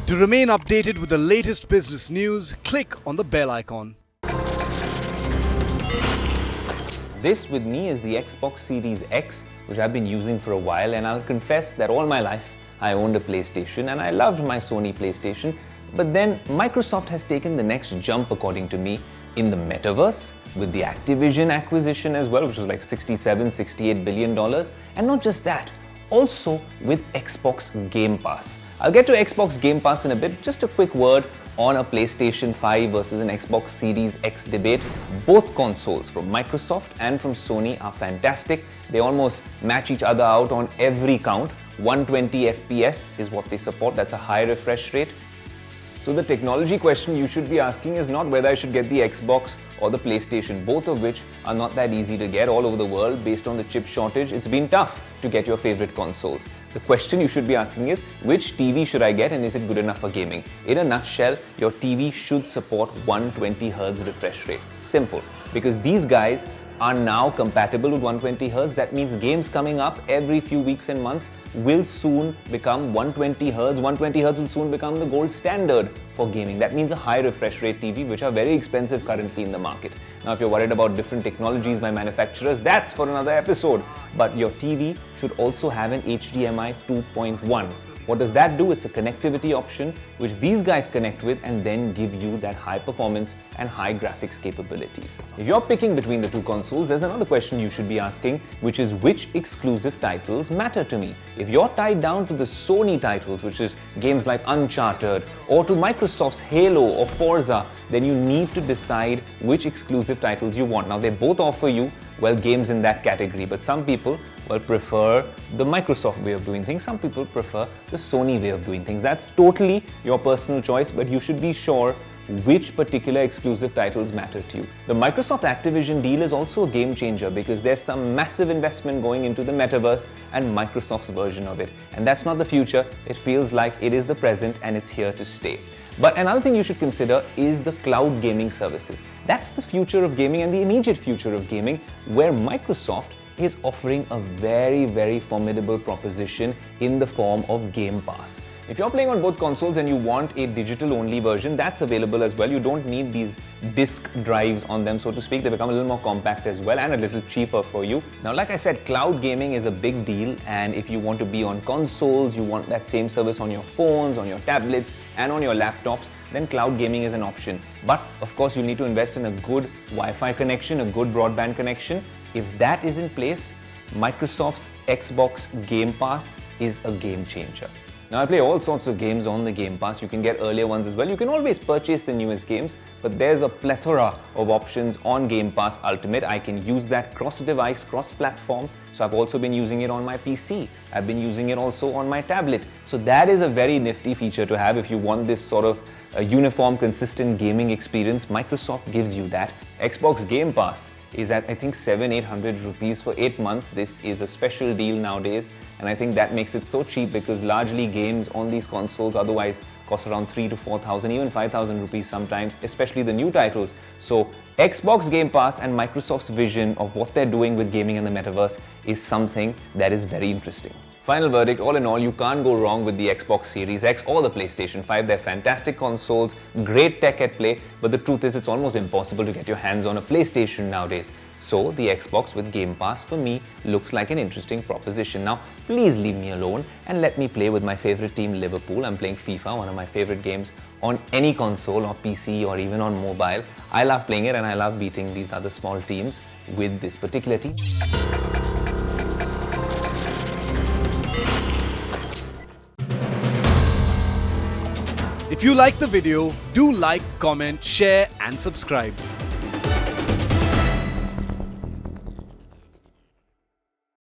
To remain updated with the latest business news, click on the bell icon. This with me is the Xbox Series X, which I've been using for a while, and I'll confess that all my life I owned a PlayStation and I loved my Sony PlayStation. But then Microsoft has taken the next jump, according to me, in the metaverse with the Activision acquisition as well, which was like $68 billion. And not just that, also with Xbox Game Pass. I'll get to Xbox Game Pass in a bit. Just a quick word on a PlayStation 5 versus an Xbox Series X debate. Both consoles from Microsoft and from Sony are fantastic. They almost match each other out on every count. 120 FPS is what they support. That's a high refresh rate. So the technology question you should be asking is not whether I should get the Xbox or the PlayStation, both of which are not that easy to get all over the world based on the chip shortage. It's been tough to get your favorite consoles. The question you should be asking is, which TV should I get and is it good enough for gaming? In a nutshell, your TV should support 120Hz refresh rate. Simple. Because these guys are now compatible with 120Hz. That means games coming up every few weeks and months will soon become 120Hz. 120Hz will soon become the gold standard for gaming. That means a high refresh rate TV, which are very expensive currently in the market. Now, if you're worried about different technologies by manufacturers, that's for another episode. But your TV should also have an HDMI 2.1. What does that do? It's a connectivity option which these guys connect with and then give you that high performance and high graphics capabilities. If you're picking between the two consoles, there's another question you should be asking, which is which exclusive titles matter to me? If you're tied down to the Sony titles, which is games like Uncharted, or to Microsoft's Halo or Forza, then you need to decide which exclusive titles you want. Now, they both offer you, well, games in that category, but some people prefer the Microsoft way of doing things. Some people prefer the Sony way of doing things. That's totally your personal choice, but you should be sure which particular exclusive titles matter to you. The Microsoft Activision deal is also a game changer because there's some massive investment going into the metaverse and Microsoft's version of it. And that's not the future. It feels like it is the present and it's here to stay. But another thing you should consider is the cloud gaming services. That's the future of gaming and the immediate future of gaming, where Microsoft is offering a very, very formidable proposition in the form of Game Pass. If you're playing on both consoles and you want a digital-only version, that's available as well. You don't need these disk drives on them, so to speak. They become a little more compact as well and a little cheaper for you. Now, like I said, cloud gaming is a big deal, and if you want to be on consoles, you want that same service on your phones, on your tablets, and on your laptops, then cloud gaming is an option. But, of course, you need to invest in a good Wi-Fi connection, a good broadband connection. If that is in place, Microsoft's Xbox Game Pass is a game changer. Now, I play all sorts of games on the Game Pass. You can get earlier ones as well. You can always purchase the newest games, but there's a plethora of options on Game Pass Ultimate. I can use that cross-device, cross-platform. So I've also been using it on my PC. I've been using it also on my tablet. So that is a very nifty feature to have if you want this sort of a uniform, consistent gaming experience. Microsoft gives you that. Xbox Game Pass is at, I think, 700-800 rupees for 8 months. This is a special deal nowadays, and I think that makes it so cheap because largely games on these consoles otherwise cost around 3,000 to 4,000, even 5,000 rupees sometimes, especially the new titles. So Xbox Game Pass and Microsoft's vision of what they're doing with gaming in the metaverse is something that is very interesting. Final verdict, all in all, you can't go wrong with the Xbox Series X or the PlayStation 5. They're fantastic consoles, great tech at play, but the truth is it's almost impossible to get your hands on a PlayStation nowadays. So the Xbox with Game Pass for me looks like an interesting proposition. Now, please leave me alone and let me play with my favorite team, Liverpool. I'm playing FIFA, one of my favorite games on any console or PC or even on mobile. I love playing it and I love beating these other small teams with this particular team. If you like the video, do like, comment, share and subscribe.